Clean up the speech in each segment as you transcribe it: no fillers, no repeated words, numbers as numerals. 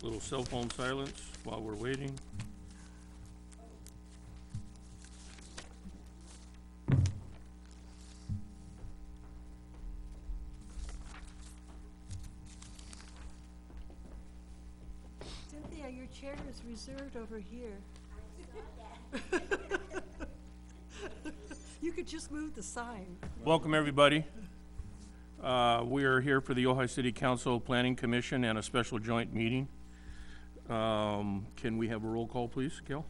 Little cell phone silence while we're waiting. Cynthia, your chair is reserved over here. You could just move the sign. Welcome, everybody. We are here for the Ojai City Council Planning Commission and a special joint meeting. Can we have a roll call, please, Gail?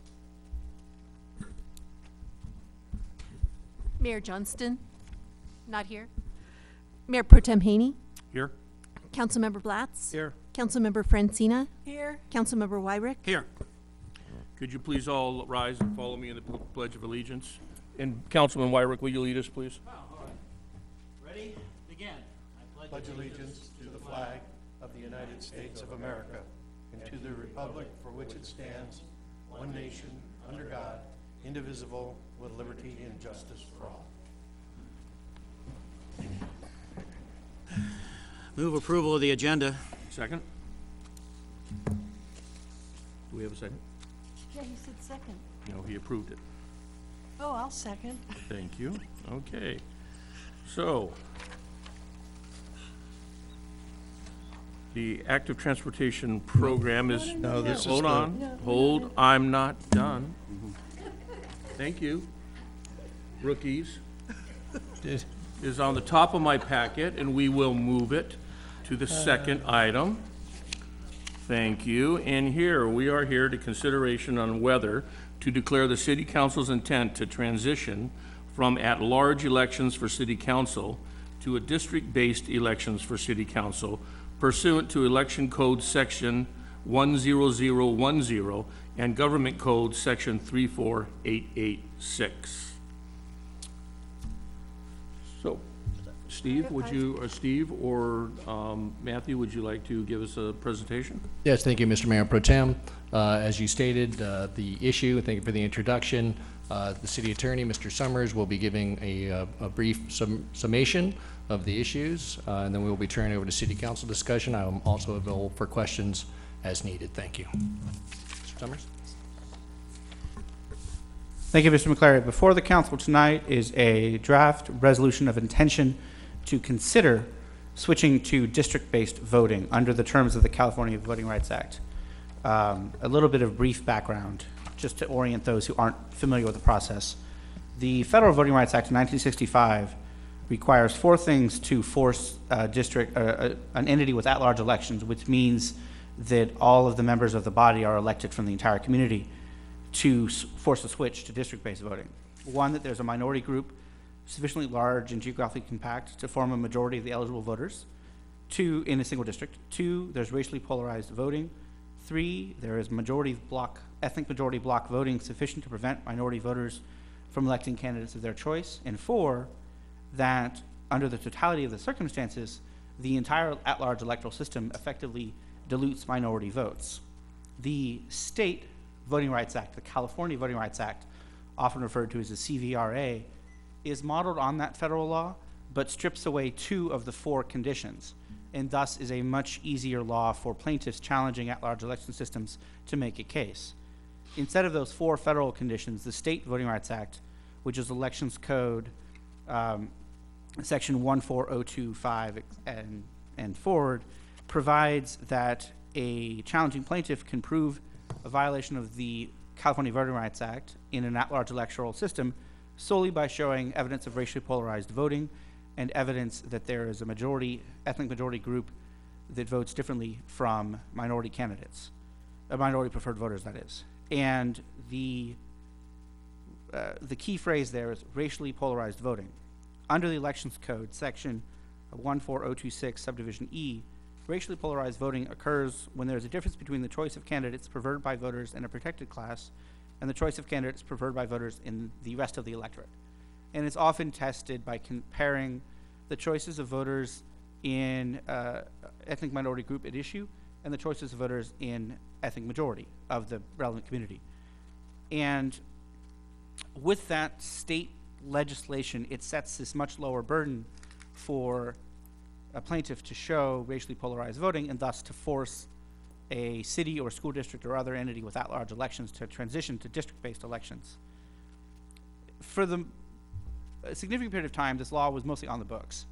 Mayor Johnston, not here. Mayor Pro Tem Haney, Here? Councilmember Blatz, Here. Councilmember Francina, Here. Councilmember Wyrick. Here. Could you please all rise and follow me in the Pledge of Allegiance? And Councilman Wyrick, will you lead us, please? All right. Ready? Begin. I Pledge allegiance to the flag of the United States of America and to the republic for which it stands, one nation, under God, indivisible, with liberty and justice for all. Move approval of the agenda. Second? Do we have a second? Yeah, he said second. No, he approved it. Oh, I'll second. Thank you. Okay. So, the active transportation program is. No, this is Hold the- on, No, hold, I'm not done. Thank you. Rookies is on the top of my packet, and we will move it to the second item. Thank you. And here, we are here to consideration on whether to declare the city council's intent to transition from at-large elections for city council to a district-based elections for city council pursuant to Election Code Section 10010 and Government Code Section 34886. So, Steve, would you, or Steve, or Matthew, would you like to give us a presentation? Yes, thank you, Mr. Mayor Pro Tem. As you stated, the issue, thank you for the introduction. The city attorney, Mr. Summers, will be giving a brief summation of the issues, and then we will be turning over to city council discussion. I am also available for questions as needed. Thank you. Mr. Summers? Thank you, Mr. McClary. Before the council tonight is a draft resolution of intention to consider switching to district-based voting under the terms of the California Voting Rights Act. A little bit of brief background, just to orient those who aren't familiar with the process. The Federal Voting Rights Act of 1965 requires four things to force a district, an entity with at-large elections, which means that all of the members of the body are elected from the entire community, to force a switch to district-based voting. One, that there's a minority group sufficiently large and geographically compact to form a majority of the eligible voters. Two, in a single district. Two, there's racially polarized voting. Three, there is ethnic majority block voting sufficient to prevent minority voters from electing candidates of their choice. And four, that under the totality of the circumstances, the entire at-large electoral system effectively dilutes minority votes. The state Voting Rights Act, the California Voting Rights Act, often referred to as the CVRA, is modeled on that federal law, but strips away two of the four conditions, and thus is a much easier law for plaintiffs challenging at-large election systems to make a case. Instead of those four federal conditions, the state Voting Rights Act, which is Elections Code Section 14025 and forward, provides that a challenging plaintiff can prove a violation of the California Voting Rights Act in an at-large electoral system solely by showing evidence of racially polarized voting and evidence that there is a ethnic majority group that votes differently from minority candidates, minority preferred voters, that is. And the key phrase there is racially polarized voting. Under the Elections Code, Section 14026, Subdivision E, racially polarized voting occurs when there is a difference between the choice of candidates preferred by voters in a protected class and the choice of candidates preferred by voters in the rest of the electorate. And it's often tested by comparing the choices of voters in ethnic minority group at issue and the choices of voters in ethnic majority of the relevant community. And with that state legislation, it sets this much lower burden for a plaintiff to show racially polarized voting and thus to force a city or school district or other entity with at-large elections to transition to district-based elections. For a significant period of time, this law was mostly on the books.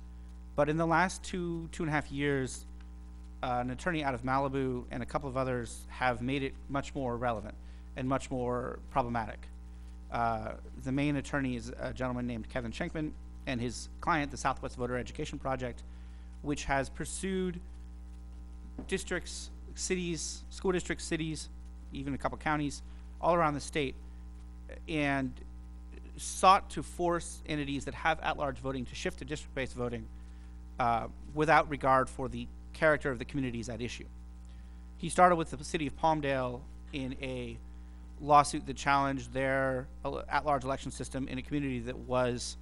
But in the last two and a half years, an attorney out of Malibu and a couple of others have made it much more relevant and much more problematic. The main attorney is a gentleman named Kevin Schenkman, and his client, the Southwest Voter Education Project, which has pursued districts, cities, school districts, cities, even a couple counties, all around the state, and sought to force entities that have at-large voting to shift to district-based voting without regard for the character of the communities at issue. He started with the city of Palmdale in a lawsuit that challenged their at-large election system in a community that was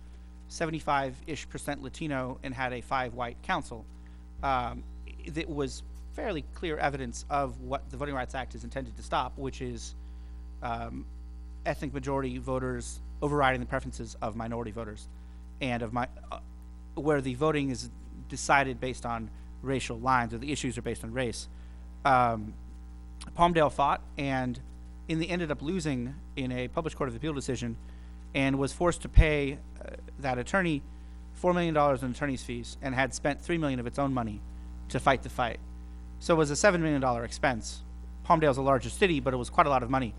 75-ish% Latino and had a 5-white council. That was fairly clear evidence of what the Voting Rights Act is intended to stop, which is ethnic majority voters overriding the preferences of minority voters, and where the voting is decided based on racial lines, or the issues are based on race. Palmdale fought and ended up losing in a published court of appeal decision, and was forced to pay that attorney $4 million in attorney's fees, and had spent $3 million of its own money to fight the fight. So it was a $7 million expense. Palmdale's the largest city, but it was quite a lot of money.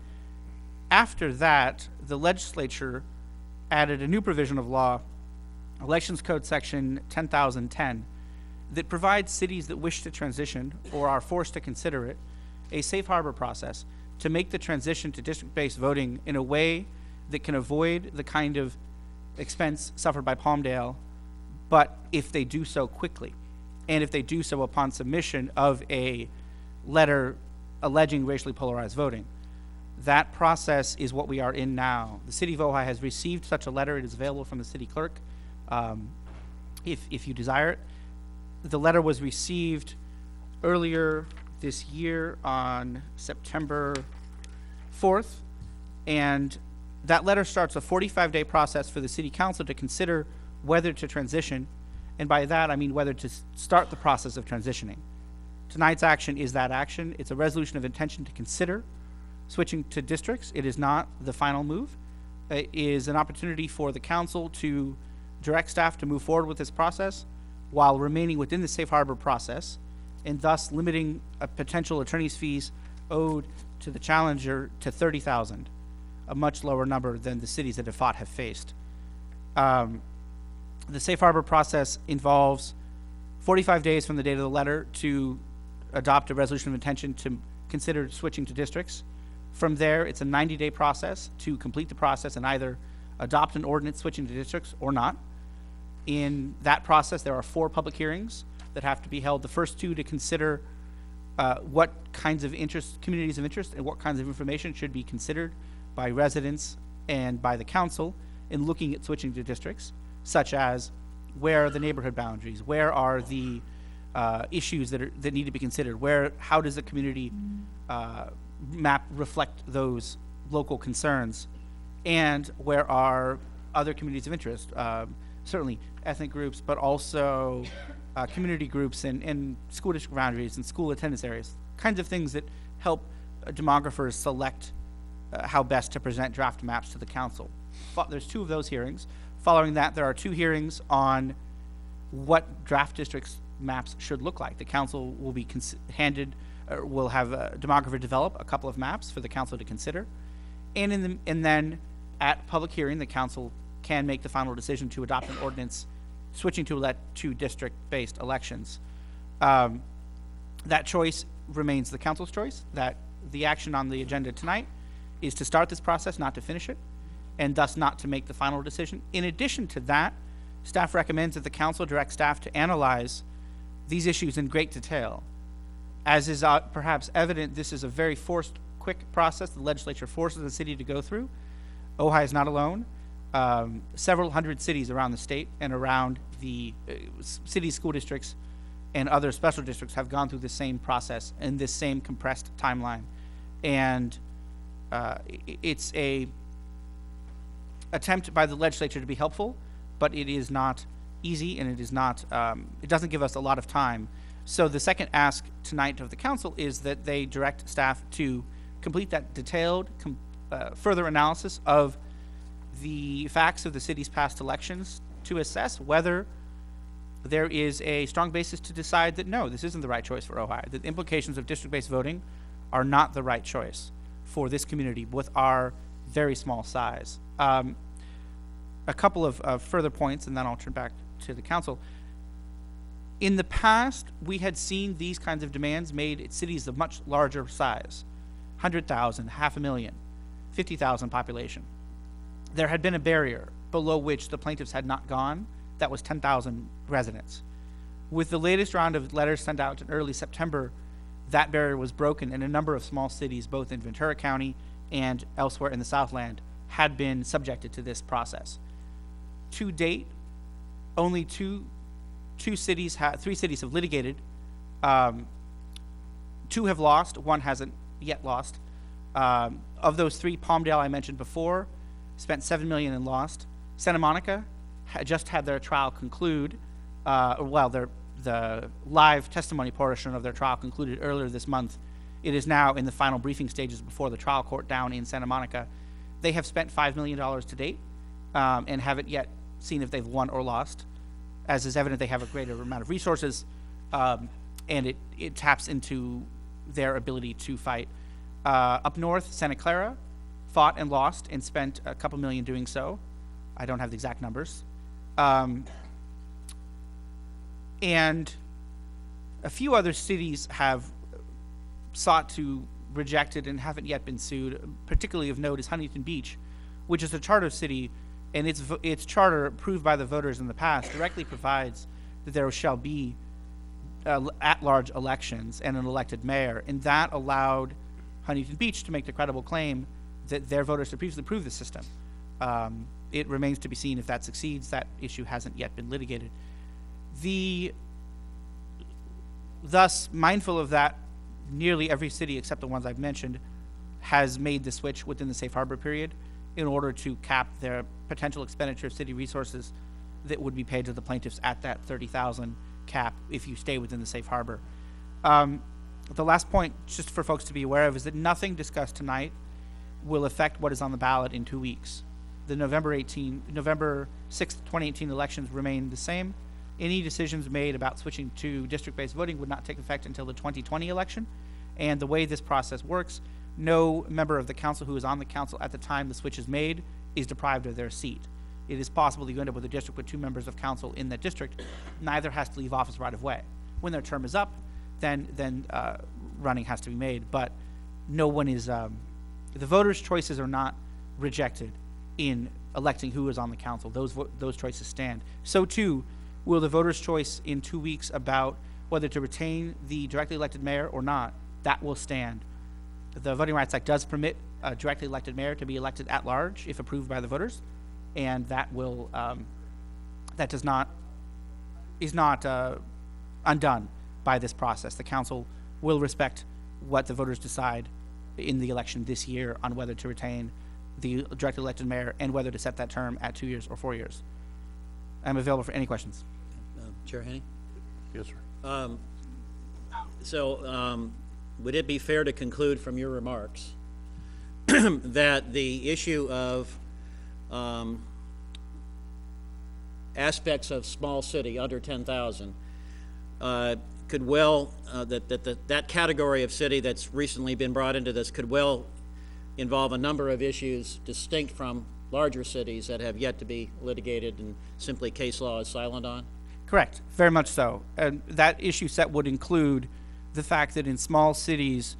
After that, the legislature added a new provision of law, Elections Code Section 10,010, that provides cities that wish to transition or are forced to consider it a safe harbor process to make the transition to district-based voting in a way that can avoid the kind of expense suffered by Palmdale, but if they do so quickly, and if they do so upon submission of a letter alleging racially polarized voting. That process is what we are in now. The city of Ojai has received such a letter. It is available from the city clerk if you desire it. The letter was received earlier this year on September 4th, and that letter starts a 45-day process for the city council to consider whether to transition, and by that I mean whether to start the process of transitioning. Tonight's action is that action. It's a resolution of intention to consider switching to districts. It is not the final move. It is an opportunity for the council to direct staff to move forward with this process while remaining within the safe harbor process, and thus limiting a potential attorney's fees owed to the challenger to $30,000, a much lower number than the cities that have fought have faced. The safe harbor process involves 45 days from the date of the letter to adopt a resolution of intention to consider switching to districts. From there, it's a 90-day process to complete the process and either adopt an ordinance switching to districts or not. In that process, there are 4 public hearings that have to be held. The first 2 to consider what kinds of communities of interest, and what kinds of information should be considered by residents and by the council in looking at switching to districts, such as where are the neighborhood boundaries, where are the issues that need to be considered, how does the community map reflect those local concerns, and where are other communities of interest, certainly ethnic groups, but also community groups and school district boundaries and school attendance areas, kinds of things that help demographers select how best to present draft maps to the council. There's 2 of those hearings. Following that, there are 2 hearings on what draft districts maps should look like. The council will be will have a demographer develop a couple of maps for the council to consider, and then at public hearing, the council can make the final decision to adopt an ordinance switching to district-based elections. That choice remains the council's choice. That the action on the agenda tonight is to start this process, not to finish it, and thus not to make the final decision. In addition to that, staff recommends that the council direct staff to analyze these issues in great detail. As is perhaps evident, this is a very forced, quick process the legislature forces the city to go through. Ojai is not alone. Several hundred cities around the state and around the city school districts and other special districts have gone through the same process in this same compressed timeline. And it's a attempt by the legislature to be helpful, but it is not easy, and it is not, it doesn't give us a lot of time So the second ask tonight of the council is that they direct staff to complete that detailed further analysis of the facts of the city's past elections to assess whether there is a strong basis to decide that no, this isn't the right choice for Ojai. The implications of district-based voting are not the right choice for this community with our very small size. A couple of further points, and then I'll turn back to the council. In the past, we had seen these kinds of demands made at cities of much larger size, 100,000, 500,000, 50,000 population. There had been a barrier below which the plaintiffs had not gone. That was 10,000 residents. With the latest round of letters sent out in early September, that barrier was broken, and a number of small cities, both in Ventura County and elsewhere in the Southland, had been subjected to this process. To date, only three cities have litigated. 2 have lost, 1 hasn't yet lost. Of those 3, Palmdale I mentioned before, spent $7 million and lost. Santa Monica just had their trial conclude, the live testimony portion of their trial concluded earlier this month. It is now in the final briefing stages before the trial court down in Santa Monica. They have spent $5 million to date and haven't yet seen if they've won or lost. As is evident, they have a greater amount of resources, and it taps into their ability to fight. Up north, Santa Clara fought and lost and spent a couple million doing so. I don't have the exact numbers. And a few other cities have sought to reject it and haven't yet been sued. Particularly of note is Huntington Beach, which is a charter city, and its charter, approved by the voters in the past, directly provides that there shall be at-large elections and an elected mayor, and that allowed Huntington Beach to make the credible claim that their voters had previously approved the system. It remains to be seen if that succeeds. That issue hasn't yet been litigated. Thus, mindful of that, nearly every city except the ones I've mentioned has made the switch within the safe harbor period in order to cap their potential expenditure of city resources that would be paid to the plaintiffs at that 30,000 cap if you stay within the safe harbor. The last point, just for folks to be aware of, is that nothing discussed tonight will affect what is on the ballot in 2 weeks. The November 6th, 2018 elections remain the same. Any decisions made about switching to district-based voting would not take effect until the 2020 election. And the way this process works, no member of the council who was on the council at the time the switch is made is deprived of their seat. It is possible that you end up with a district with 2 members of council in that district. Neither has to leave office right away. When their term is up, then running has to be made. But no one is, the voters' choices are not rejected in electing who is on the council. Those choices stand. So too will the voters' choice in 2 weeks about whether to retain the directly elected mayor or not. That will stand. The Voting Rights Act does permit a directly elected mayor to be elected at large if approved by the voters, and that will is not undone by this process. The council will respect what the voters decide in the election this year on whether to retain the directly elected mayor and whether to set that term at 2 years or 4 years. I'm available for any questions. Chair Henney? Yes, sir. Would it be fair to conclude from your remarks that the issue of aspects of small city under 10,000 could well, that category of city that's recently been brought into this could well involve a number of issues distinct from larger cities that have yet to be litigated and simply case law is silent on? Correct, very much so. And that issue set would include the fact that in small cities,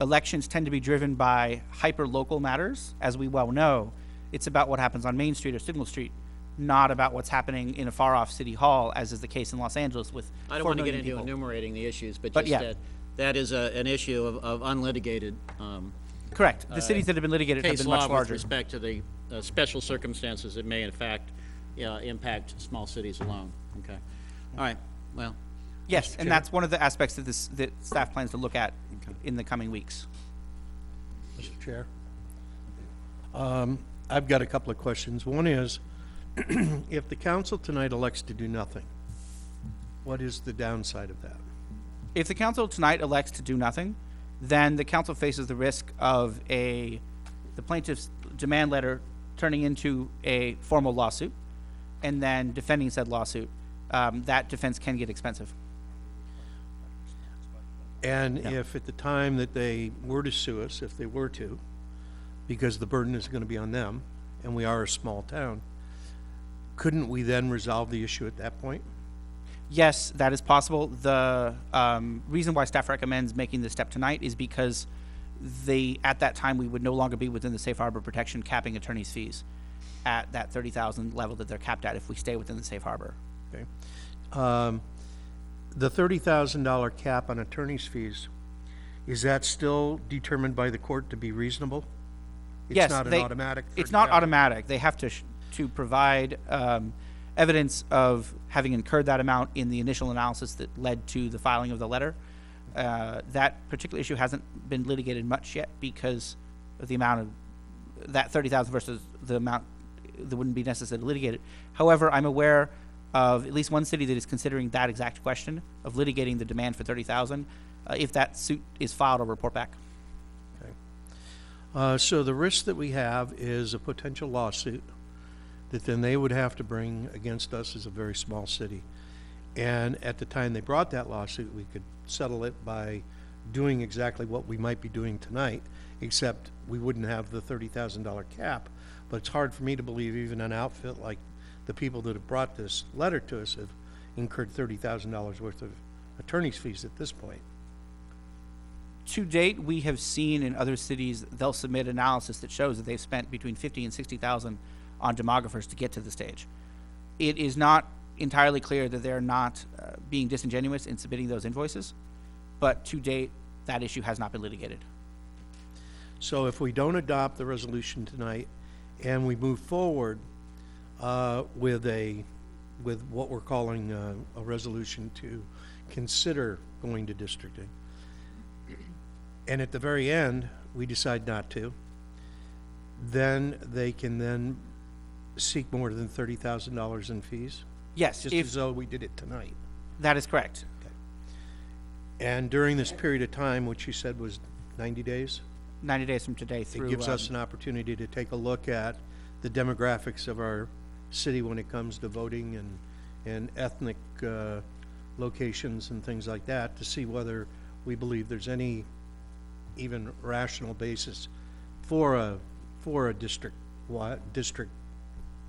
elections tend to be driven by hyper-local matters. As we well know, it's about what happens on Main Street or Signal Street, not about what's happening in a far-off city hall, as is the case in Los Angeles with 4 million people. I don't want to get into enumerating the issues, but just yeah. that is an issue of unlitigated Correct. The cities that have been litigated have case been law much with larger. respect to the special circumstances that may in fact impact small cities alone. Okay. All right. Well. Yes, and that's one of the aspects that that staff plans to look at in the coming weeks. Mr. Chair. I've got a couple of questions. One is, if the council tonight elects to do nothing, what is the downside of that? If the council tonight elects to do nothing, then the council faces the risk of the plaintiff's demand letter turning into a formal lawsuit, and then defending said lawsuit. That defense can get expensive. And if at the time that they were to sue us, if they were to, because the burden is going to be on them, and we are a small town, couldn't we then resolve the issue at that point? Yes, that is possible. The reason why staff recommends making this step tonight is because at that time, we would no longer be within the safe harbor protection capping attorney's fees at that 30,000 level that they're capped at if we stay within the safe harbor. Okay. The $30,000 cap on attorney's fees, is that still determined by the court to be reasonable? Yes, It's not an automatic? It's not 30,000? automatic. They have to provide evidence of having incurred that amount in the initial analysis that led to the filing of the letter. That particular issue hasn't been litigated much yet because of the amount of that 30,000 versus the amount that wouldn't be necessary to litigate it. However, I'm aware of at least one city that is considering that exact question of litigating the demand for 30,000. If that suit is filed, I'll report back. So the risk that we have is a potential lawsuit that then they would have to bring against us as a very small city. And at the time they brought that lawsuit, we could settle it by doing exactly what we might be doing tonight, except we wouldn't have the $30,000 cap. But it's hard for me to believe even an outfit like the people that have brought this letter to us have incurred $30,000 worth of attorney's fees at this point. To date, we have seen in other cities, they'll submit analysis that shows that they've spent between 50 and 60,000 on demographers to get to the stage. It is not entirely clear that they're not being disingenuous in submitting those invoices, but to date, that issue has not been litigated. So if we don't adopt the resolution tonight and we move forward with what we're calling a resolution to consider going to districting, and at the very end, we decide not to, then they can then seek more than $30,000 in fees? Yes, Just as though we did it tonight. that is correct. And during this period of time, which you said was 90 days, 90 days from today through. it gives us an opportunity to take a look at the demographics of our city when it comes to voting and ethnic locations and things like that, to see whether we believe there's any even rational basis for a district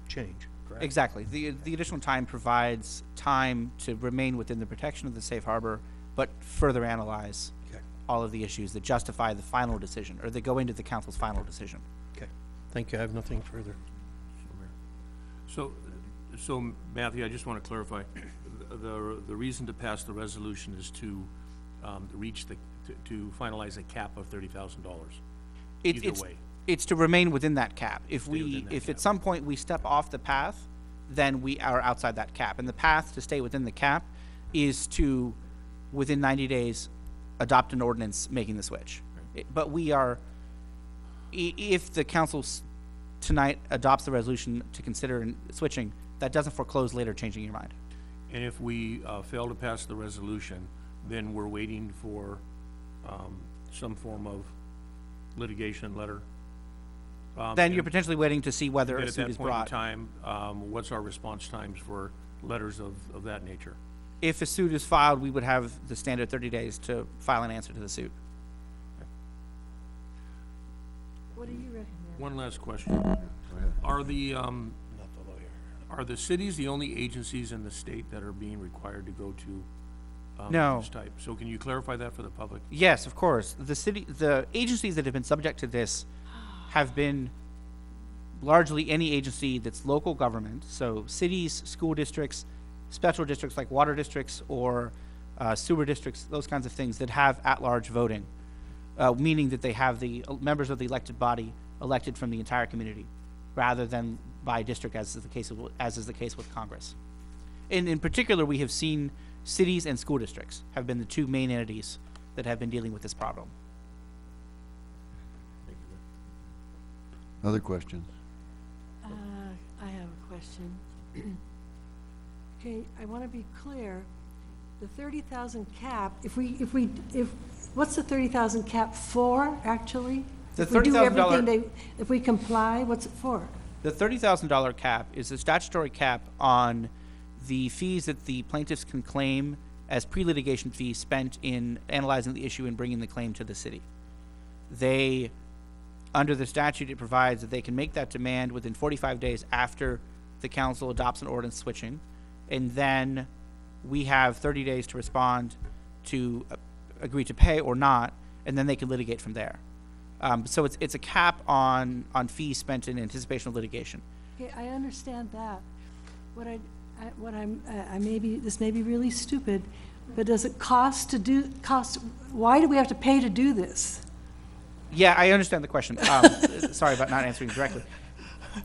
change, correct? Exactly. The additional time provides time to remain within the protection of the safe harbor, but further analyze Okay. all of the issues that justify the final decision, or that go into the council's final decision. Okay, thank you, I have nothing further. So Matthew, I just want to clarify, the reason to pass the resolution is to to finalize a cap of $30,000. Either way. It's to remain within that cap. If within that if cap. at some point we step off the path, then we are outside that cap. And the path to stay within the cap is to, within 90 days, adopt an ordinance making the switch. But we are, if the council tonight adopts the resolution to consider switching, that doesn't foreclose later changing your mind. And if we fail to pass the resolution, then we're waiting for some form of litigation letter. Then you're potentially waiting to see whether a At suit that is point in brought. time, what's our response times for letters of that nature? If a suit is filed, we would have the standard 30 days to file an answer to the suit. What do you recommend? One last question. Are the cities the only agencies in the state that are being required to go to No. this type? So can you clarify that for the public? Yes, of course. The agencies that have been subject to this have been largely any agency that's local government, so cities, school districts, special districts like water districts or sewer districts, those kinds of things that have at-large voting, meaning that they have the members of the elected body elected from the entire community, rather than by district, as is the case with Congress. In particular, we have seen cities and school districts have been the two main entities that have been dealing with this problem. Other questions? I have a question. Okay, I want to be clear. The 30,000 cap, what's the 30,000 cap for, actually? The If we do $30,000 everything if we comply, what's it for? The $30,000 cap is a statutory cap on the fees that the plaintiffs can claim as pre-litigation fees spent in analyzing the issue and bringing the claim to the city. They, under the statute, it provides that they can make that demand within 45 days after the council adopts an ordinance switching, and then we have 30 days to respond to agree to pay or not, and then they can litigate from there. So it's a cap on fees spent in anticipation of litigation. Okay, I understand that. This may be really stupid, but does it cost, why do we have to pay to do this? Yeah, I understand the question. Sorry about not answering directly.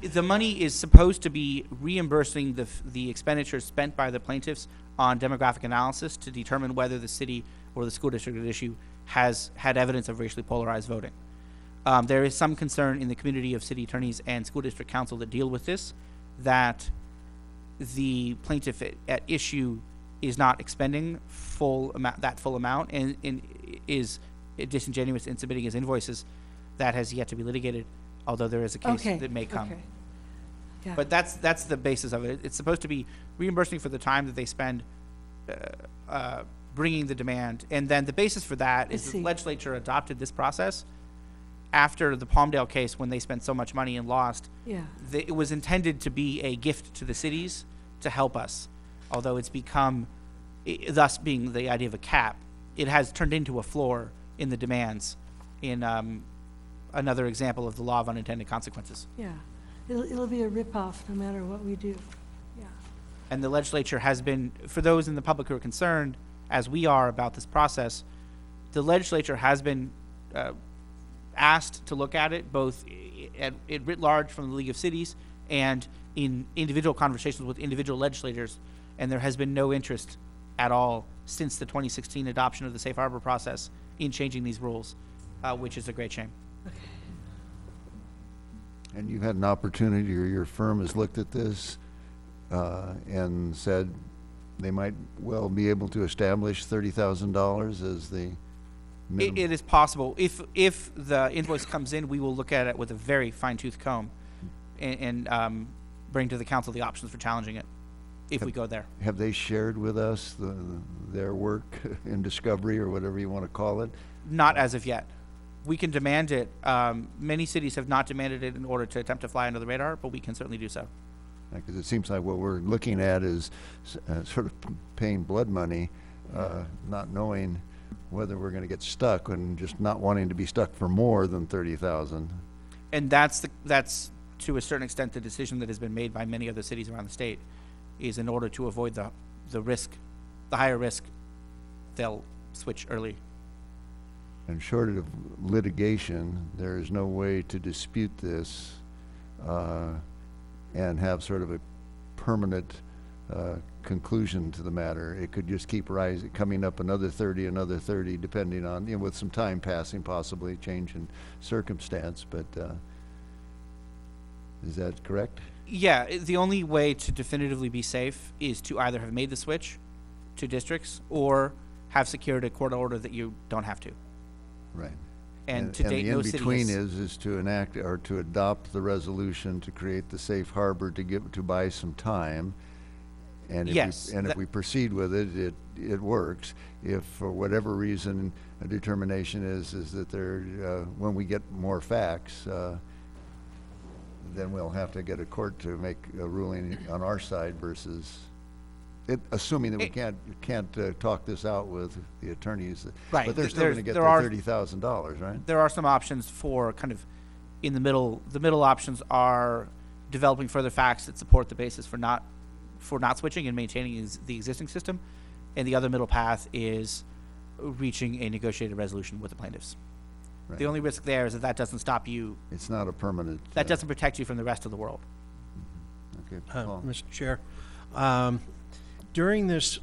The money is supposed to be reimbursing the expenditures spent by the plaintiffs on demographic analysis to determine whether the city or the school district at issue has had evidence of racially polarized voting. There is some concern in the community of city attorneys and school district council that deal with this, that the plaintiff at issue is not expending that full amount and is disingenuous in submitting his invoices. That has yet to be litigated, although there is a case that may come. Okay. Yeah. But that's the basis of it. It's supposed to be reimbursing for the time that they spend bringing the demand, and then the basis for that is the legislature adopted this process after the Palmdale case, when they spent so much money and lost. Yeah. It was intended to be a gift to the cities to help us, although it's become, thus being the idea of a cap, it has turned into a floor in the demands in another example of the law of unintended consequences. Yeah, it'll be a ripoff no matter what we do. Yeah. And the legislature has been, for those in the public who are concerned, as we are about this process, the legislature has been asked to look at it, both at writ large from the League of Cities and in individual conversations with individual legislators, and there has been no interest at all since the 2016 adoption of the safe harbor process in changing these rules, which is a great shame. And you've had an opportunity, or your firm has looked at this and said they might well be able to establish $30,000 as the minimum? It is possible. If the invoice comes in, we will look at it with a very fine-tooth comb and bring to the council the options for challenging it, if we go there. Have they shared with us their work in discovery, or whatever you want to call it? Not as of yet. We can demand it. Many cities have not demanded it in order to attempt to fly under the radar, but we can certainly do so. Because it seems like what we're looking at is sort of paying blood money, not knowing whether we're going to get stuck, and just not wanting to be stuck for more than 30,000. And that's to a certain extent the decision that has been made by many other cities around the state, is in order to avoid the risk, the higher risk, they'll switch early. And short of litigation, there is no way to dispute this and have sort of a permanent conclusion to the matter. It could just keep rising, coming up another 30, depending on, with some time passing, possibly change in circumstance, but is that correct? Yeah, the only way to definitively be safe is to either have made the switch to districts or have secured a court order that you don't have to. Right. And to date, no city the in-between has. is to enact or to adopt the resolution to create the safe harbor to buy some time. And if Yes, if we proceed with it, it works. If for whatever reason a determination is that there, when we get more facts, then we'll have to get a court to make a ruling on our side versus assuming that we can't talk this out with the attorneys. Right. But they're still going to get their $30,000, right? There are some options for kind of in the middle. The middle options are developing further facts that support the basis for not switching and maintaining the existing system, and the other middle path is reaching a negotiated resolution with the plaintiffs. Right. The only risk there is that doesn't stop you. It's not a permanent. That doesn't protect you from the rest of the world. Okay, Paul. Mr. Chair, during this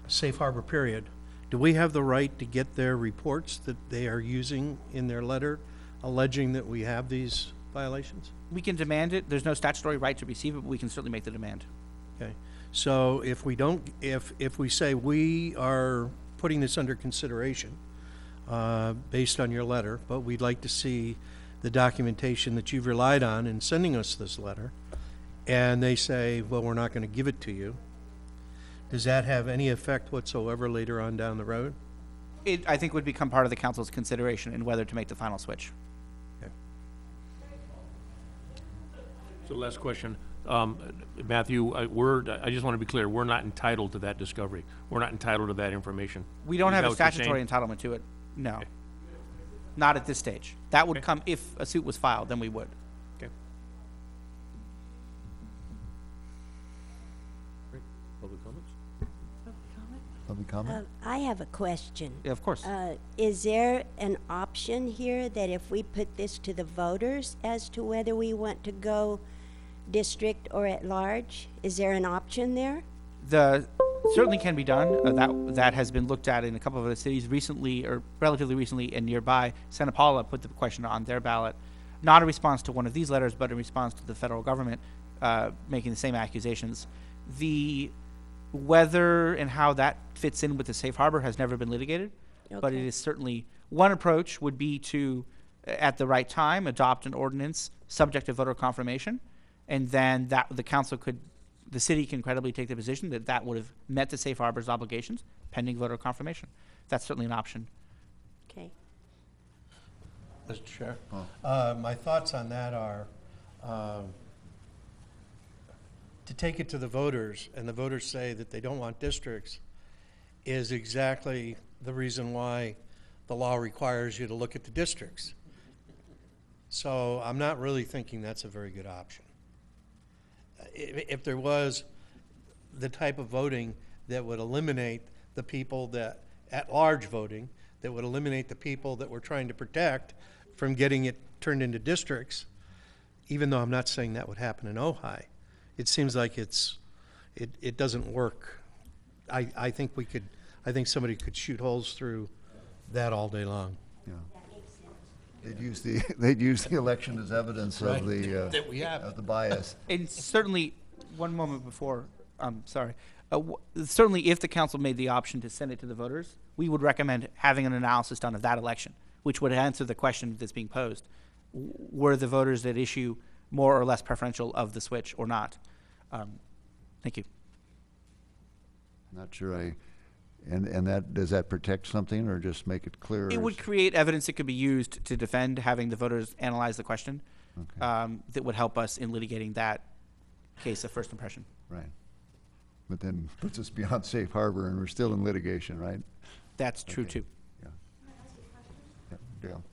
safe harbor period, do we have the right to get their reports that they are using in their letter alleging that we have these violations? We can demand it. There's no statutory right to receive it, but we can certainly make the demand. Okay, so if we don't, if we say we are putting this under consideration, based on your letter, but we'd like to see the documentation that you've relied on in sending us this letter, and they say, well, we're not gonna give it to you, does that have any effect whatsoever later on down the road? It, I think, would become part of the council's consideration in whether to make the final switch. So last question. Matthew, I just want to be clear, we're not entitled to that discovery. We're not entitled to that information. We don't Is have that a what you're statutory saying? entitlement to it, no. Not at this stage. That would come, if a suit was filed, then we would. Okay. Great. Public comments? Public comment? I have a question. Yeah, of course. Is there an option here that if we put this to the voters as to whether we want to go district or at large? Is there an option there? Certainly can be done. That has been looked at in a couple of other cities recently, or relatively recently, and nearby. Santa Paula put the question on their ballot, not in response to one of these letters, but in response to the federal government making the same accusations. The whether and how that fits in with the safe harbor has never been litigated, but it Okay. is certainly one approach would be to, at the right time, adopt an ordinance subject to voter confirmation, and then that the city can credibly take the position that that would have met the safe harbor's obligations pending voter confirmation. That's certainly an option. Okay. Mr. Chair, my thoughts on that are, to take it to the voters, and the voters say that they don't want districts, is exactly the reason why the law requires you to look at the districts. So I'm not really thinking that's a very good option. If there was the type of voting that would eliminate the people that, at-large voting, that would eliminate the people that we're trying to protect from getting it turned into districts, even though I'm not saying that would happen in Ojai, it seems like it doesn't work. I think somebody could shoot holes through that all day long. Yeah. They'd use the election as evidence of the, That we have. of the bias. And certainly, one moment before, certainly if the council made the option to send it to the voters, we would recommend having an analysis done of that election, which would answer the question that's being posed. Were the voters at issue more or less preferential of the switch or not? Thank you. Not sure and that, does that protect something or just make it clearer? It would create evidence that could be used to defend having the voters analyze the question, that would help us in litigating that case of first impression. Right. But then puts us beyond safe harbor and we're still in litigation, right? That's true Okay. too. Yeah. Yeah, Dale.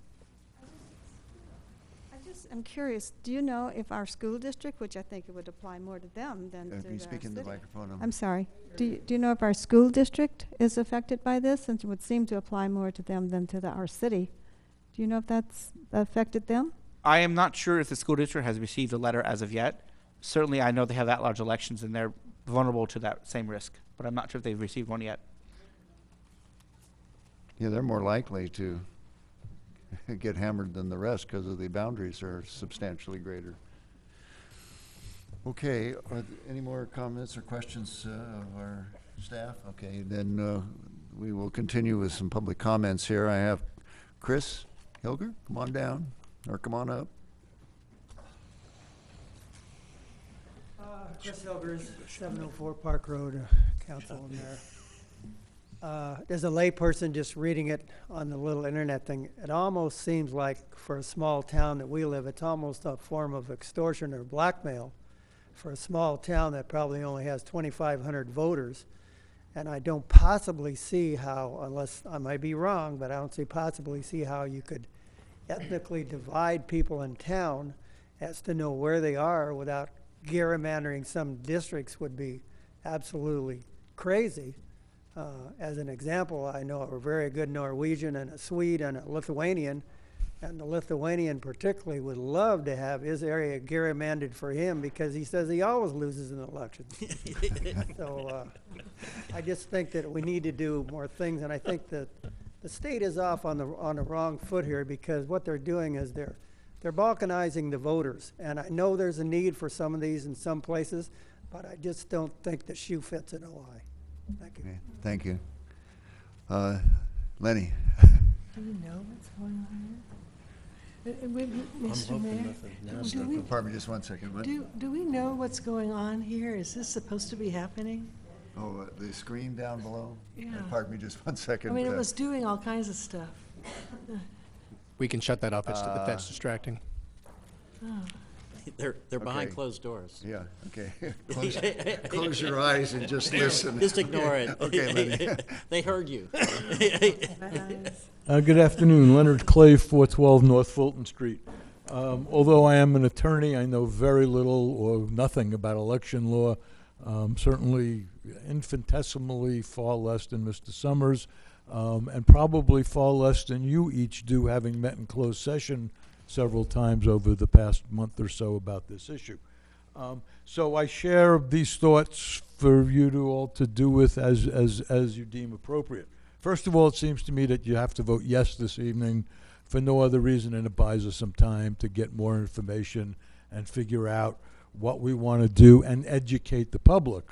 I'm curious, do you know if our school district, which I think it would apply more to them than to Can you speak our in the city? microphone? I'm sorry. Do you know if our school district is affected by this, since it would seem to apply more to them than to our city? Do you know if that's affected them? I am not sure if the school district has received a letter as of yet. Certainly, I know they have at-large elections and they're vulnerable to that same risk, but I'm not sure if they've received one yet. Yeah, they're more likely to get hammered than the rest because of the boundaries are substantially greater. Okay, are there any more comments or questions of our staff? Okay, then we will continue with some public comments here. I have Chris Hilger, come on down, or come on up. Chris Hilgers, 704 Park Road, Council and Mayor. As a layperson just reading it on the little internet thing, it almost seems like for a small town that we live, it's almost a form of extortion or blackmail for a small town that probably only has 2,500 voters. And I don't possibly see how, unless I might be wrong, but I don't possibly see how you could ethnically divide people in town as to know where they are without gerrymandering some districts would be absolutely crazy. As an example, I know a very good Norwegian and a Swede and a Lithuanian, and the Lithuanian particularly would love to have his area gerrymandered for him because he says he always loses in elections. So I just think that we need to do more things, and I think that the state is off on the wrong foot here because what they're doing is they're balkanizing the voters, and I know there's a need for some of these in some places, but I just don't think the shoe fits in Ojai. Thank you. Okay, thank you. Lenny? Do you know what's going on here? Mr. Mayor, Pardon me just one second. What? do we know what's going on here? Is this supposed to be happening? Oh, the screen down below? Yeah. Pardon me just one second. I mean, it was doing all kinds of stuff. We can shut that off if that's distracting. They're behind Okay. closed doors. Yeah, okay. Close your eyes and just listen. Just ignore it. Okay, Lenny. They heard you. Good afternoon, Leonard Clay, 412 North Fulton Street. Although I am an attorney, I know very little or nothing about election law, certainly infinitesimally far less than Mr. Summers, and probably far less than you each do, having met in closed session several times over the past month or so about this issue. So I share these thoughts for you to all to do with as you deem appropriate. First of all, it seems to me that you have to vote yes this evening for no other reason than it buys us some time to get more information and figure out what we want to do and educate the public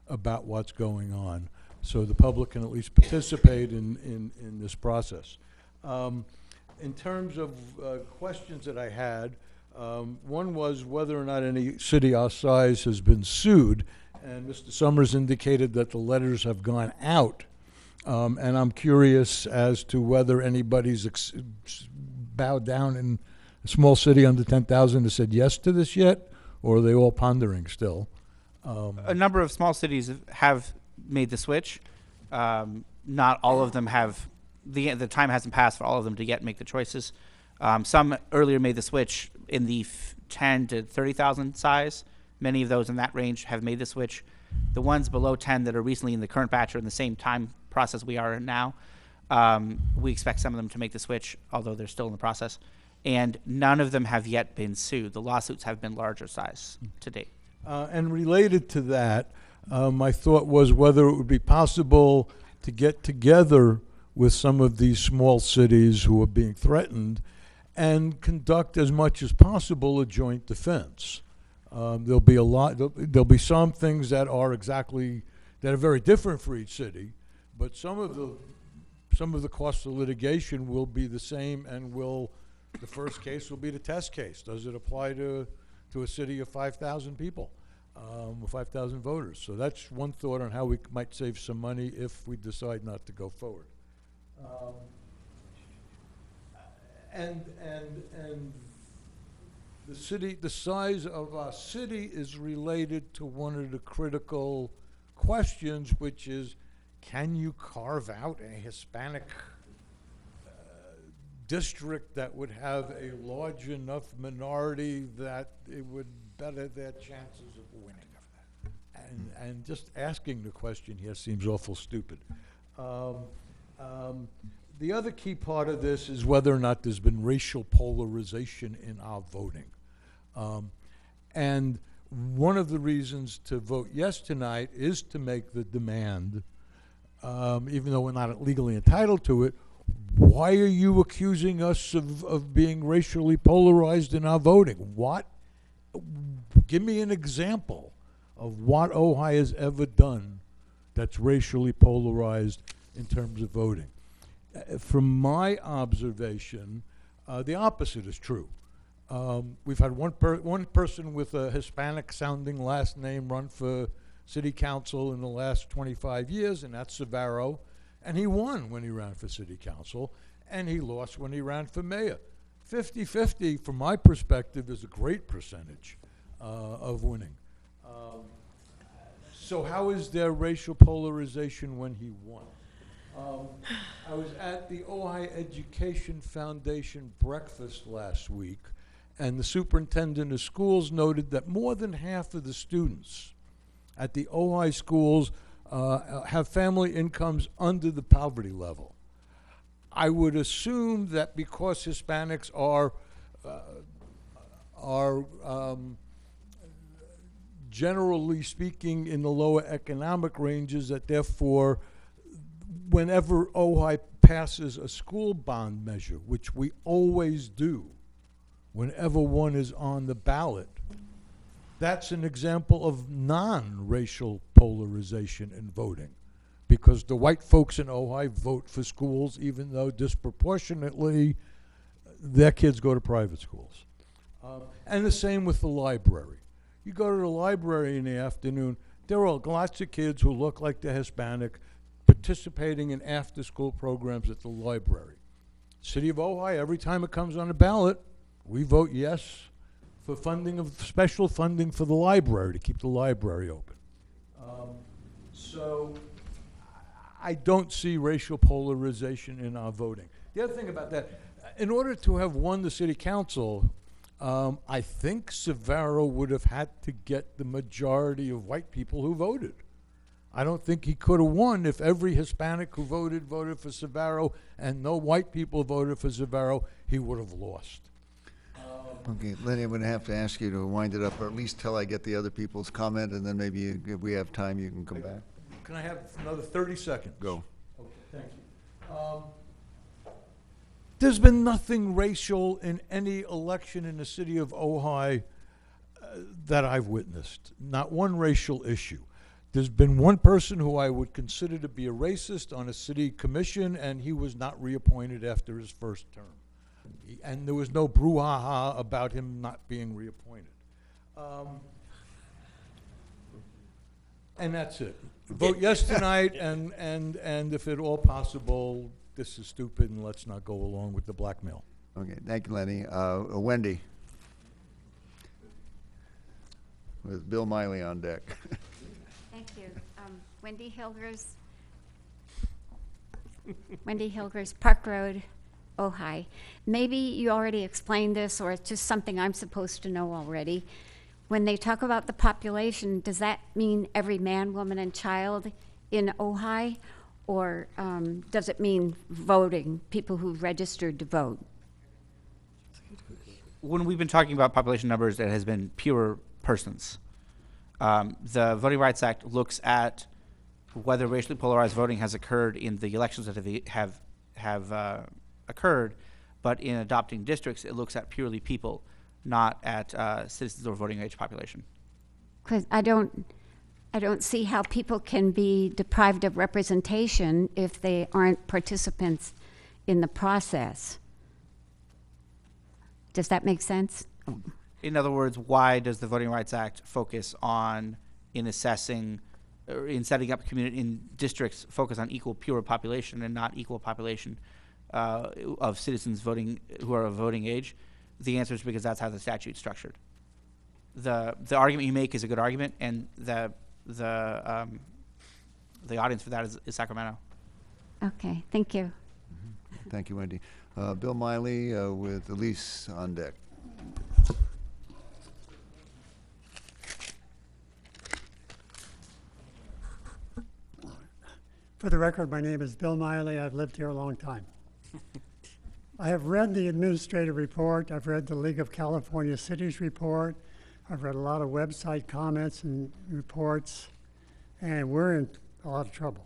about what's going on, so the public can at least participate in this process. In terms of questions that I had, one was whether or not any city our size has been sued, and Mr. Summers indicated that the letters have gone out. And I'm curious as to whether anybody's bowed down in a small city under 10,000 has said yes to this yet, or are they all pondering still? A number of small cities have made the switch. Not all of them have. The time hasn't passed for all of them to yet make the choices. Some earlier made the switch in the 10 to 30,000 size. Many of those in that range have made the switch. The ones below 10 that are recently in the current batch are in the same time process we are in now. We expect some of them to make the switch, although they're still in the process. And none of them have yet been sued. The lawsuits have been larger size to date. And related to that, my thought was whether it would be possible to get together with some of these small cities who are being threatened and conduct as much as possible a joint defense. There'll be some things that are very different for each city, but some of the costs of litigation will be the same, and the first case will be the test case. Does it apply to a city of 5,000 people, or 5,000 voters? So that's one thought on how we might save some money if we decide not to go forward. And the size of our city is related to one of the critical questions, which is, can you carve out a Hispanic district that would have a large enough minority that it would better their chances of winning? And just asking the question here seems awful stupid. The other key part of this is whether or not there's been racial polarization in our voting. And one of the reasons to vote yes tonight is to make the demand, even though we're not legally entitled to it. Why are you accusing us of being racially polarized in our voting? What? Give me an example of what Ojai has ever done that's racially polarized in terms of voting. From my observation, the opposite is true. We've had one person with a Hispanic-sounding last name run for city council in the last 25 years, and that's Savaro, and he won when he ran for city council, and he lost when he ran for mayor. 50-50, from my perspective, is a great percentage of winning. So how is there racial polarization when he won? I was at the Ojai Education Foundation breakfast last week, and the superintendent of schools noted that more than half of the students at the Ojai schools have family incomes under the poverty level. I would assume that because Hispanics are generally speaking in the lower economic ranges, that therefore whenever Ojai passes a school bond measure, which we always do, whenever one is on the ballot, That's an example of non-racial polarization in voting, because the white folks in Ojai vote for schools even though disproportionately their kids go to private schools. And the same with the library. You go to the library in the afternoon, there are lots of kids who look like they're Hispanic participating in after-school programs at the library. City of Ojai, every time it comes on the ballot, we vote yes for special funding for the library, to keep the library open. So I don't see racial polarization in our voting. The other thing about that, in order to have won the city council, I think Severo would have had to get the majority of white people who voted. I don't think he could have won if every Hispanic who voted for Severo and no white people voted for Severo. He would have lost. Okay, Lenny, I'm going to have to ask you to wind it up, or at least till I get the other people's comment, and then maybe if we have time, you can come back. Can I have another 30 seconds? Go. Okay, thank you. There's been nothing racial in any election in the city of Ojai that I've witnessed. Not one racial issue. There's been one person who I would consider to be a racist on a city commission, and he was not reappointed after his first term. And there was no brouhaha about him not being reappointed. And that's it. Vote yes tonight, and if at all possible, this is stupid, and let's not go along with the blackmail. Okay, thank you, Lenny. Wendy, with Bill Miley on deck. Thank you. Wendy Hilgers, Park Road, Ojai. Maybe you already explained this, or it's just something I'm supposed to know already. When they talk about the population, does that mean every man, woman, and child in Ojai? Or does it mean voting, people who've registered to vote? When we've been talking about population numbers, it has been pure persons. The Voting Rights Act looks at whether racially polarized voting has occurred in the elections that have occurred, but in adopting districts, it looks at purely people, not at citizens or voting age population. 'Cause I don't see how people can be deprived of representation if they aren't participants in the process. Does that make sense? In other words, why does the Voting Rights Act focus on, in assessing, or in setting up in districts, focus on equal pure population and not equal population of citizens voting who are of voting age? The answer is because that's how the statute's structured. The argument you make is a good argument, and the audience for that is Sacramento. Okay, thank you. Thank you, Wendy. Bill Miley with Elise on deck. For the record, my name is Bill Miley. I've lived here a long time. I have read the administrative report. I've read the League of California Cities report. I've read a lot of website comments and reports, and we're in a lot of trouble.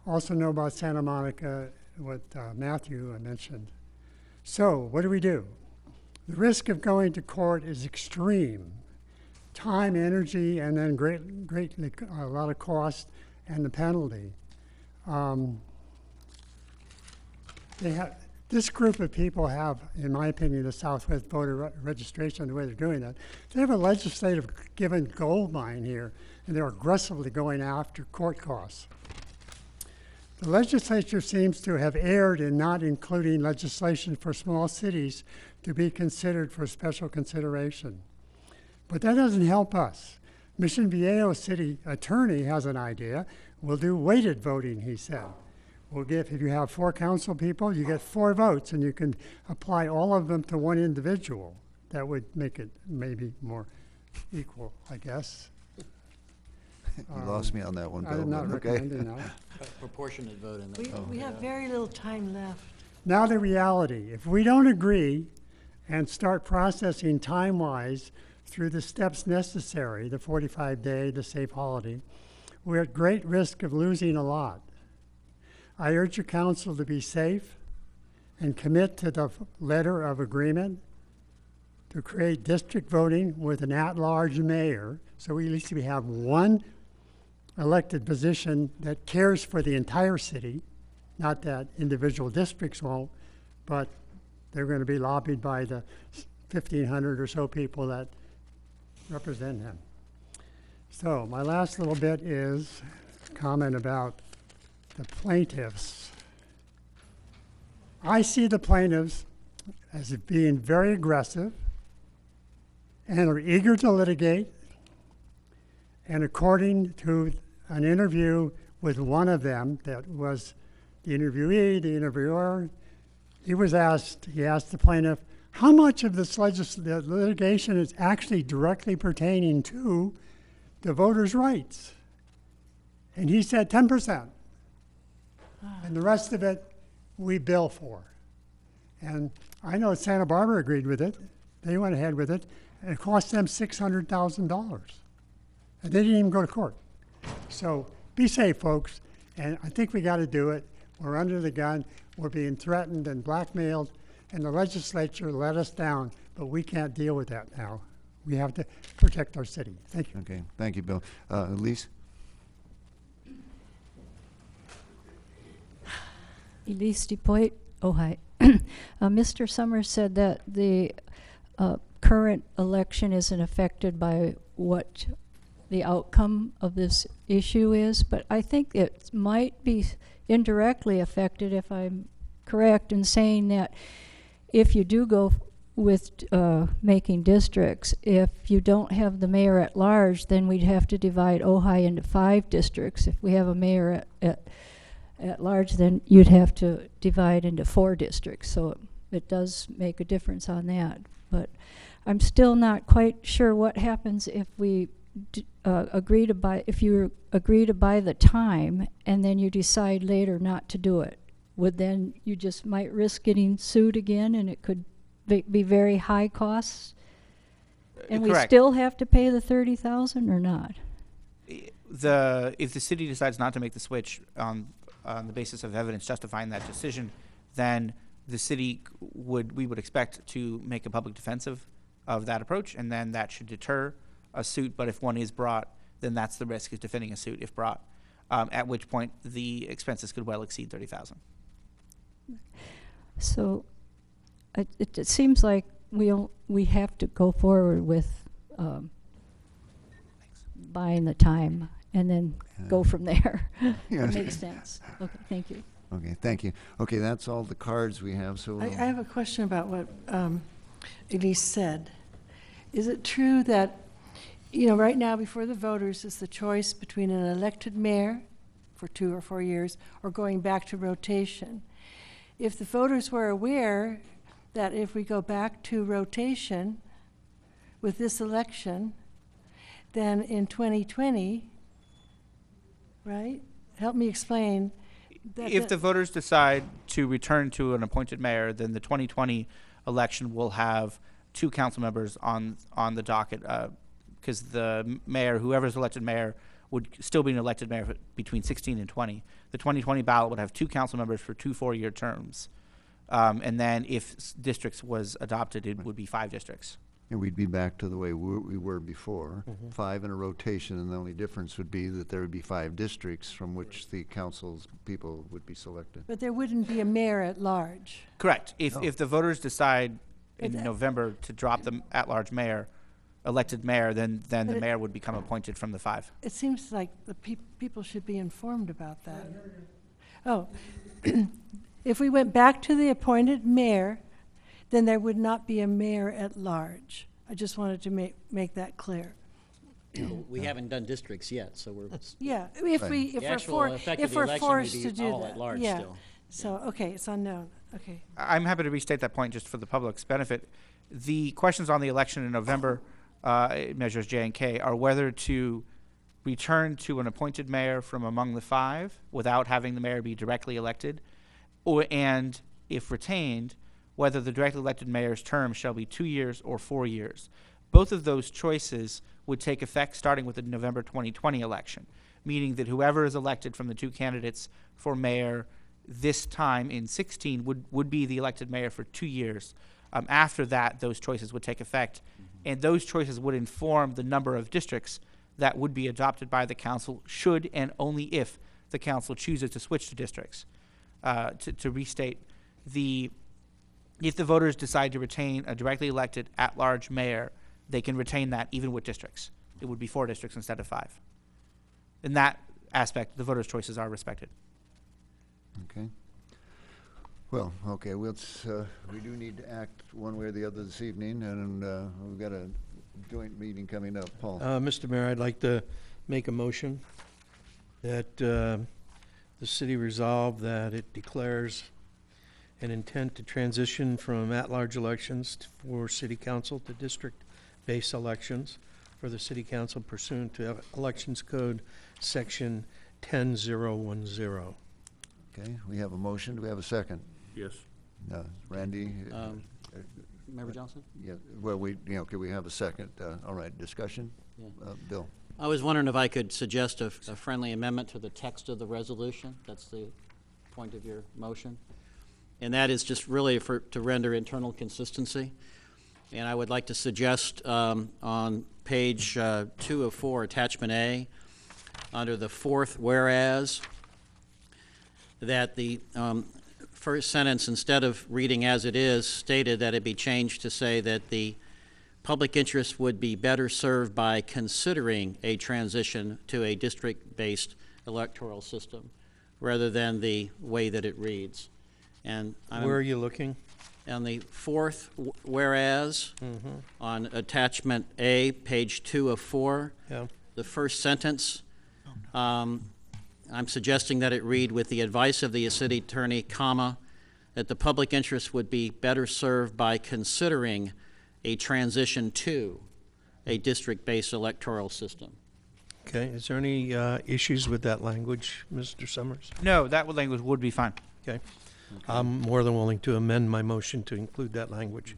Also know about Santa Monica, what Matthew mentioned. So what do we do? The risk of going to court is extreme. Time, energy, and then greatly a lot of cost and the penalty. This group of people have, in my opinion, the Southwest voter registration, the way they're doing that, they have a legislative given gold mine here, and they're aggressively going after court costs. The legislature seems to have erred in not including legislation for small cities to be considered for special consideration. But that doesn't help us. Mission Viejo city attorney has an idea. We'll do weighted voting, he said. We'll give, if you have 4 council people, you get 4 votes, and you can apply all of them to one individual. That would make it maybe more equal, I guess. You lost me on that one, Bill. I'm not recommending that. Proportionate voting. We have very little time left. Now the reality, if we don't agree and start processing time-wise through the steps necessary, the 45-day, the safe holiday, we're at great risk of losing a lot. I urge your council to be safe and commit to the letter of agreement to create district voting with an at-large mayor, so at least we have one elected position that cares for the entire city. Not that individual districts won't, but they're going to be lobbied by the 1,500 or so people that represent him. So my last little bit is a comment about the plaintiffs. I see the plaintiffs as being very aggressive and are eager to litigate. And according to an interview with one of them, that was the interviewee, the interviewer, he asked the plaintiff, how much of this the litigation is actually directly pertaining to the voters' rights? And he said 10%. And the rest of it we bill for. And I know Santa Barbara agreed with it. They went ahead with it, and it cost them $600,000. And they didn't even go to court. So be safe, folks. And I think we got to do it. We're under the gun. We're being threatened and blackmailed. And the legislature let us down. But we can't deal with that now. We have to protect our city. Thank you. Okay, thank you, Bill. Elise? Elise DuPoit, Ojai. Mr. Summers said that the current election isn't affected by what the outcome of this issue is, but I think it might be indirectly affected, if I'm correct in saying that if you do go with making districts, if you don't have the mayor at large, then we'd have to divide Ojai into 5 districts. If we have a mayor at large, then you'd have to divide into 4 districts. So it does make a difference on that. But I'm still not quite sure what happens if we agree to buy the time and then you decide later not to do it. Would then you just might risk getting sued again, and it could be very high costs? And we Correct. still have to pay the $30,000 or not? If the city decides not to make the switch on the basis of evidence justifying that decision, then the city we would expect to make a public defense of that approach, and then that should deter a suit. But if one is brought, then that's the risk, is defending a suit if brought, at which point the expenses could well exceed $30,000. So it seems like we have to go forward with buying the time and then go from there. Yeah. That makes sense. Okay, thank you. Okay, thank you. Okay, that's all the cards we have, so. I have a question about what Elise said. Is it true that, right now before the voters is the choice between an elected mayor for 2 or 4 years or going back to rotation? If the voters were aware that if we go back to rotation with this election, then in 2020, right? Help me explain. If the voters decide to return to an appointed mayor, then the 2020 election will have 2 council members on the docket, because the mayor, whoever's elected mayor, would still be an elected mayor between 16 and 20. The 2020 ballot would have 2 council members for 2 4-year terms. And then if districts was adopted, it would be 5 districts. And we'd be back to the way we were before, 5 in a rotation, and the only difference would be that there would be 5 districts from which the council's people would be selected. But there wouldn't be a mayor at large. Correct. If the voters decide in November to drop the at-large mayor, elected mayor, then the mayor would become appointed from the 5. It seems like the people should be informed about that. Oh, if we went back to the appointed mayor, then there would not be a mayor at large. I just wanted to make that clear. We haven't done districts yet, so we're. Yeah, Right. if we're forced to do all that. at large Yeah. still. So, okay, it's unknown. Okay. I'm happy to restate that point just for the public's benefit. The questions on the election in November, measures J and K, are whether to return to an appointed mayor from among the 5 without having the mayor be directly elected, and if retained, whether the directly elected mayor's term shall be 2 years or 4 years. Both of those choices would take effect starting with the November 2020 election, meaning that whoever is elected from the 2 candidates for mayor this time in 16 would be the elected mayor for 2 years. After that, those choices would take effect, and those choices would inform the number of districts that would be adopted by the council should and only if the council chooses to switch to districts. To restate, if the voters decide to retain a directly elected at-large mayor, they can retain that even with districts. It would be 4 districts instead of 5. In that aspect, the voters' choices are respected. Okay. Well, okay, we do need to act one way or the other this evening, and we've got a joint meeting coming up. Paul? Mr. Mayor, I'd like to make a motion that the city resolve that it declares an intent to transition from at-large elections for city council to district-based elections for the city council pursuant to Elections Code Section 10010. Okay, we have a motion. Do we have a second? Yes. Randy? Member Johnson? Yeah, well, okay, we have a second. All right, discussion? Yeah. Bill? I was wondering if I could suggest a friendly amendment to the text of the resolution. That's the point of your motion. And that is just really to render internal consistency. And I would like to suggest on page 2 of 4, attachment A, under the 4th whereas, that the first sentence, instead of reading as it is, stated that it be changed to say that the public interest would be better served by considering a transition to a district-based electoral system, rather than the way that it reads. And Where are you looking? on the 4th whereas, on attachment A, page 2 of 4, Yeah. the first sentence, I'm suggesting that it read, with the advice of the city attorney, comma, that the public interest would be better served by considering a transition to a district-based electoral system. Okay, is there any issues with that language, Mr. Summers? No, that language would be fine. Okay. I'm more than willing to amend my motion to include that language.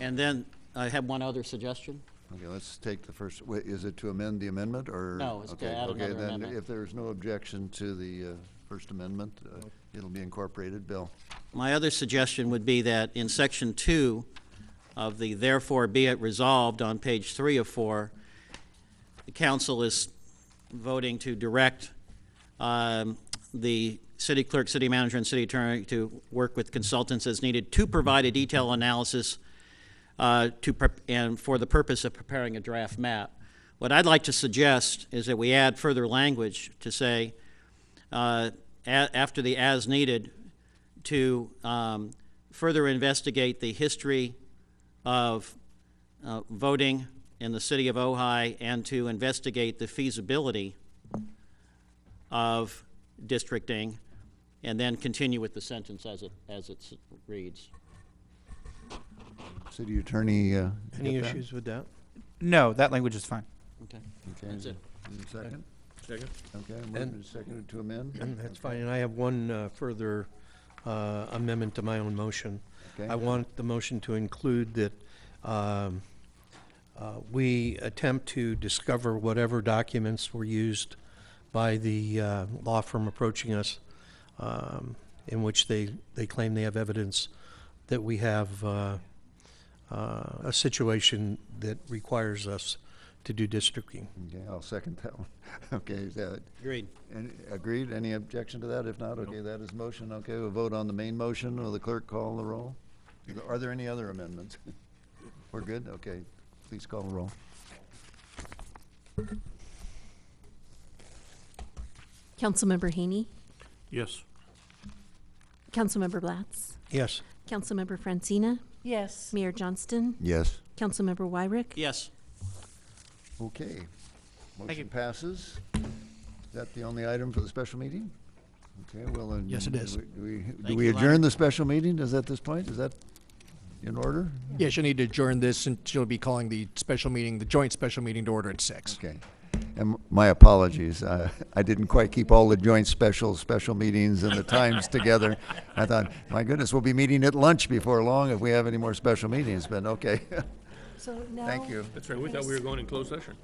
And then I have one other suggestion. Okay, let's take the first, wait, is it to amend the amendment, or? No, it's to okay, add okay, another then amendment. if there's no objection to the First Amendment, it'll be incorporated. Bill? My other suggestion would be that in section 2 of the therefore be it resolved on page 3 of 4, the council is voting to direct the city clerk, city manager, and city attorney to work with consultants as needed to provide a detailed analysis and for the purpose of preparing a draft map. What I'd like to suggest is that we add further language to say, after the as needed, to further investigate the history of voting in the city of Ojai and to investigate the feasibility of districting, and then continue with the sentence as it reads. City Attorney? Any get that? issues with that? No, that language is fine. Okay, Okay. that's it. Is there a second? Second? Okay, moved and seconded to amend? And that's fine, and I have one further amendment to my own motion. Okay. I want the motion to include that we attempt to discover whatever documents were used by the law firm approaching us, in which they claim they have evidence that we have a situation that requires us to do districting. Okay, I'll second that one. Okay, is that? Agreed. Agreed? Any objection to that? If not, okay, that is motion. Okay, we'll vote on the main motion. Will the clerk call the roll? Are there any other amendments? We're good? Okay, please call the roll. Councilmember Haney, Yes. Councilmember Blatz, Yes. Councilmember Francina, Yes. Mayor Johnston, Yes. Councilmember Wyrick. Yes. Okay. you. Motion passes. Is that the only item for the special meeting? Okay, well, then. Yes, it is. Do we adjourn the special meeting? Is at this point? Is that in order? Yes, you need to adjourn this, and you'll be calling the special meeting, the joint special meeting to order at 6. Okay. And my apologies. I didn't quite keep all the joint special meetings and the times together. I thought, my goodness, we'll be meeting at lunch before long if we have any more special meetings, but okay. So now. Thank you. That's right, we thought we were going in closed session.